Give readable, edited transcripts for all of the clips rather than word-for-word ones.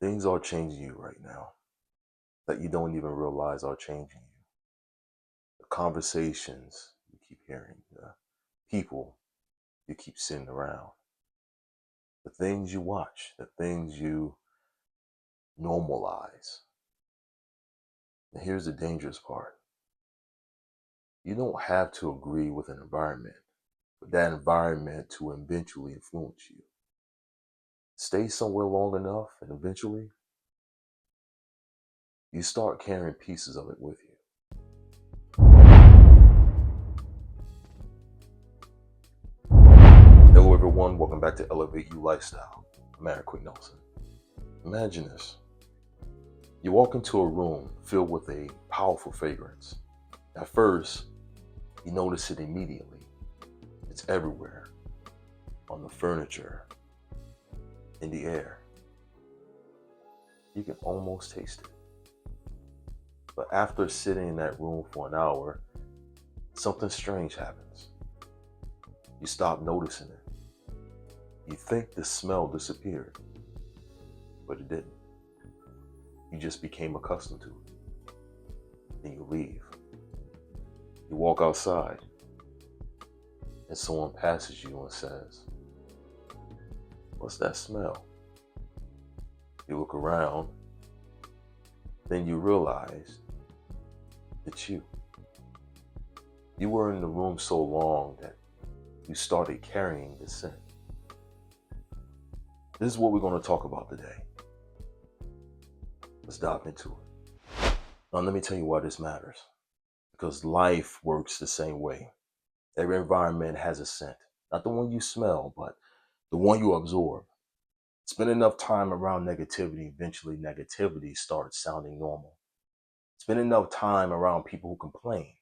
Things are changing you right now that you don't even realize are changing you. The conversations you keep hearing, the people you keep sitting around, the things you watch, the things you normalize. And here's the dangerous part. You don't have to agree with an environment for that environment to eventually influence you. Stay somewhere long enough and eventually you start carrying pieces of it with you. Hello everyone, welcome back to Elevate You Lifestyle. I'm Aaron Quick Nelson. Imagine this. You walk into a room filled with a powerful fragrance. At first, you notice it immediately. It's everywhere, on the furniture, in the air. You can almost taste it. But after sitting in that room for an hour, something strange happens. You stop noticing it. You think the smell disappeared, but it didn't. You just became accustomed to it. Then you leave. You walk outside, and someone passes you and says, "What's that smell?" You look around, then you realize it's you. You were in the room so long that you started carrying the scent. This is what we're going to talk about today. Let's dive into it. Now, let me tell you why this matters. Because life works the same way. Every environment has a scent. Not the one you smell, but the one you absorb. Spend enough time around negativity, eventually negativity starts sounding normal. Spend enough time around people who complain,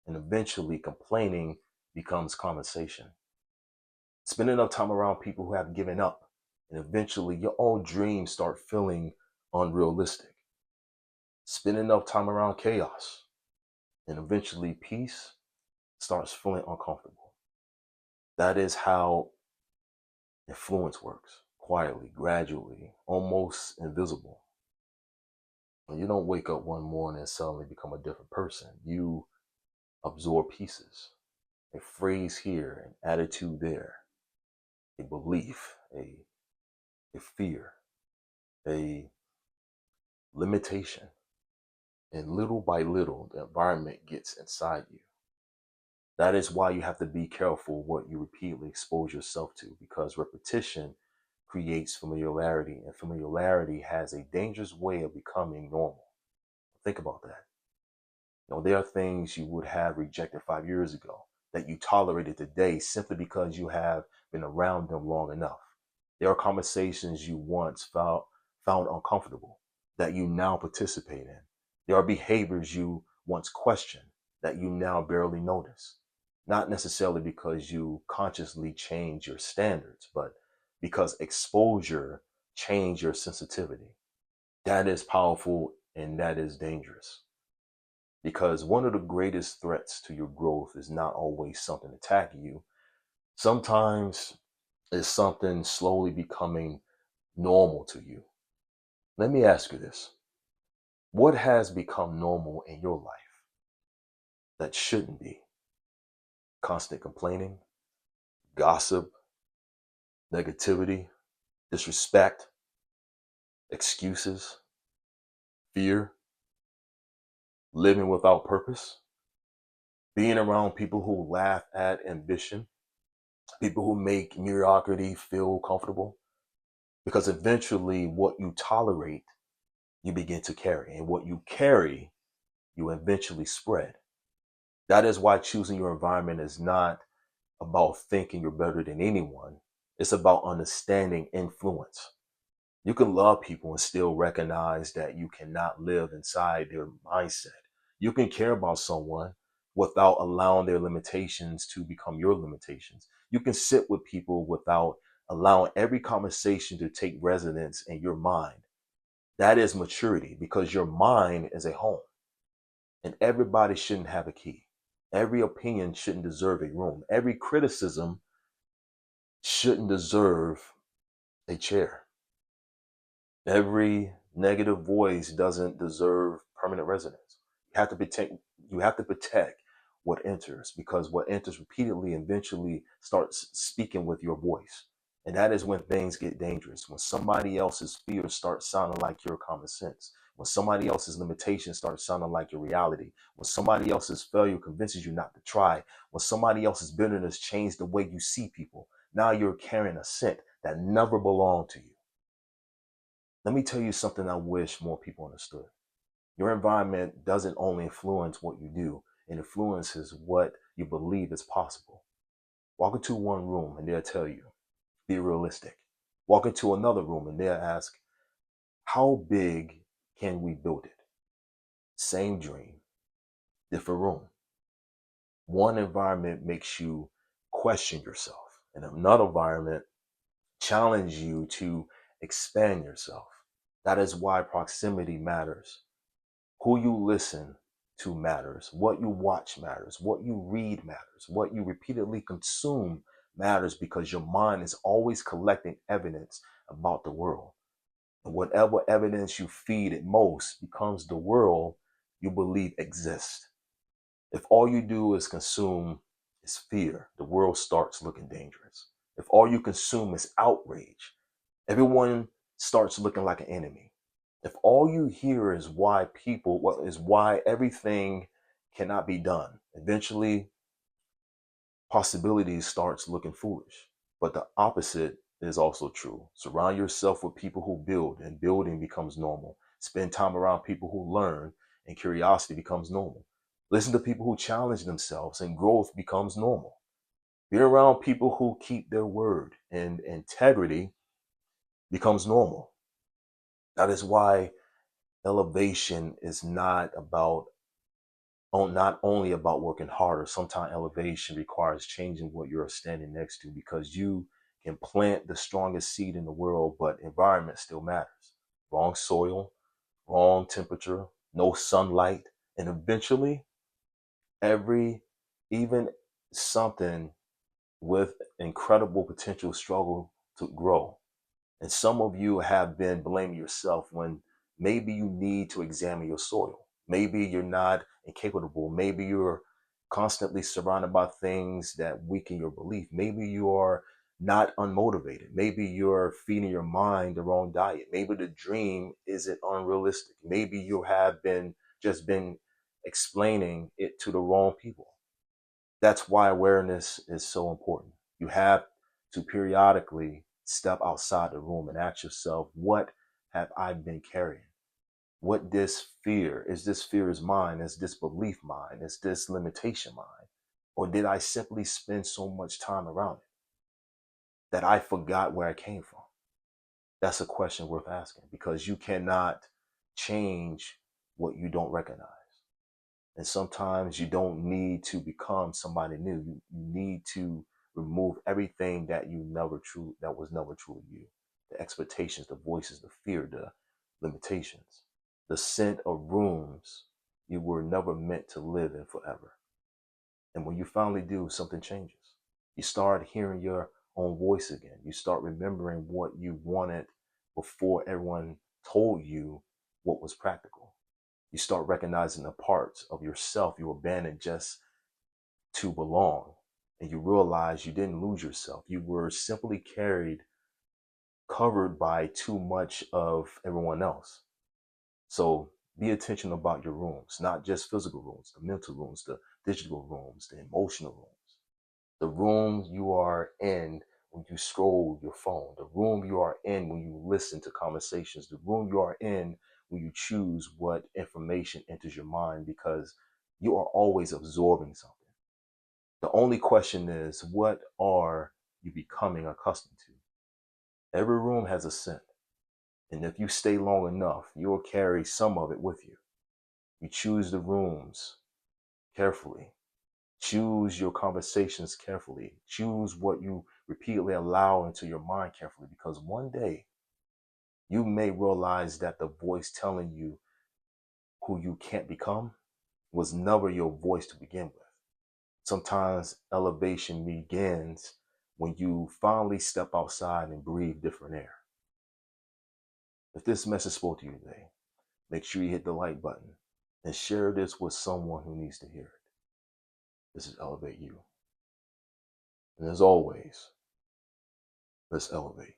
and eventually complaining becomes conversation. Spend enough time around people who have given up, and eventually your own dreams start feeling unrealistic. Spend enough time around chaos, and eventually peace starts feeling uncomfortable. That is how influence works, quietly, gradually, almost invisible. You don't wake up one morning and suddenly become a different person. You absorb pieces, a phrase here, an attitude there, a belief, a fear, a limitation. And little by little, the environment gets inside you. That is why you have to be careful what you repeatedly expose yourself to, because repetition creates familiarity, and familiarity has a dangerous way of becoming normal. Think about that. There are things you would have rejected 5 years ago that you tolerated today simply because you have been around them long enough. There are conversations you once found uncomfortable that you now participate in. There are behaviors you once questioned that you now barely notice. Not necessarily because you consciously change your standards, but because exposure changed your sensitivity. That is powerful and that is dangerous. Because one of the greatest threats to your growth is not always something attacking you. Sometimes it's something slowly becoming normal to you. Let me ask you this. What has become normal in your life that shouldn't be? Constant complaining, gossip, negativity, disrespect, excuses, fear, living without purpose, being around people who laugh at ambition, people who make mediocrity feel comfortable. Because eventually, what you tolerate, you begin to carry. And what you carry, you eventually spread. That is why choosing your environment is not about thinking you're better than anyone. It's about understanding influence. You can love people and still recognize that you cannot live inside their mindset. You can care about someone without allowing their limitations to become your limitations. You can sit with people without allowing every conversation to take residence in your mind. That is maturity, because your mind is a home and everybody shouldn't have a key. Every opinion shouldn't deserve a room. Every criticism shouldn't deserve a chair. Every negative voice doesn't deserve permanent residence. You have to protect. You have to protect what enters, because what enters repeatedly eventually starts speaking with your voice, and that is when things get dangerous. When somebody else's fears start sounding like your common sense. When somebody else's limitations start sounding like your reality. When somebody else's failure convinces you not to try. When somebody else's bitterness changes the way you see people. Now you're carrying a scent that never belonged to you. Let me tell you something I wish more people understood. Your environment doesn't only influence what you do, it influences what you believe is possible. Walk into one room and they'll tell you, be realistic. Walk into another room and they'll ask, how big can we build it? Same dream, different room. One environment makes you question yourself, and another environment challenge you to expand yourself. That is why proximity matters. Who you listen to matters. What you watch matters. What you read matters. What you repeatedly consume matters, because your mind is always collecting evidence about the world. And whatever evidence you feed it most becomes the world you believe exists. If all you do is consume is fear, the world starts looking dangerous. If all you consume is outrage, everyone starts looking like an enemy. If all you hear is why everything cannot be done, eventually possibilities starts looking foolish. But the opposite is also true. Surround yourself with people who build, and building becomes normal. Spend time around people who learn, and curiosity becomes normal. Listen to people who challenge themselves, and growth becomes normal. Be around people who keep their word, and integrity becomes normal. That is why elevation is not only about working harder. Sometimes elevation requires changing what you're standing next to, because you can plant the strongest seed in the world, but environment still matters. Wrong soil, wrong temperature, no sunlight, and eventually every even something with incredible potential struggle to grow. And some of you have been blaming yourself when maybe you need to examine your soil. Maybe you're not incapable. Maybe you're constantly surrounded by things that weaken your belief. Maybe you are not unmotivated. Maybe you're feeding your mind the wrong diet. Maybe the dream isn't unrealistic. Maybe you have been explaining it to the wrong people. That's why awareness is so important. You have to periodically step outside the room and ask yourself, what have I been carrying? What this fear is? This fear is mine? Is this belief mine? Is this limitation mine? Or did I simply spend so much time around it that I forgot where I came from? That's a question worth asking, because you cannot change what you don't recognize. And sometimes you don't need to become somebody new. You need to remove everything that was never truly you. The expectations, the voices, the fear, the limitations, the scent of rooms you were never meant to live in forever. And when you finally do, something changes. You start hearing your own voice again. You start remembering what you wanted before everyone told you what was practical. You start recognizing the parts of yourself you abandoned just to belong. And you realize you didn't lose yourself. You were simply covered by too much of everyone else. So be intentional about your rooms, not just physical rooms, the mental rooms, the digital rooms, the emotional rooms, the room you are in when you scroll your phone, the room you are in when you listen to conversations, the room you are in when you choose what information enters your mind, because you are always absorbing something. The only question is, what are you becoming accustomed to? Every room has a scent, and if you stay long enough, you'll carry some of it with you. You choose the rooms carefully. Choose your conversations carefully. Choose what you repeatedly allow into your mind carefully, because one day you may realize that the voice telling you who you can't become was never your voice to begin with. Sometimes elevation begins when you finally step outside and breathe different air. If this message spoke to you today, make sure you hit the like button and share this with someone who needs to hear it. This is Elevate You. And as always, let's elevate.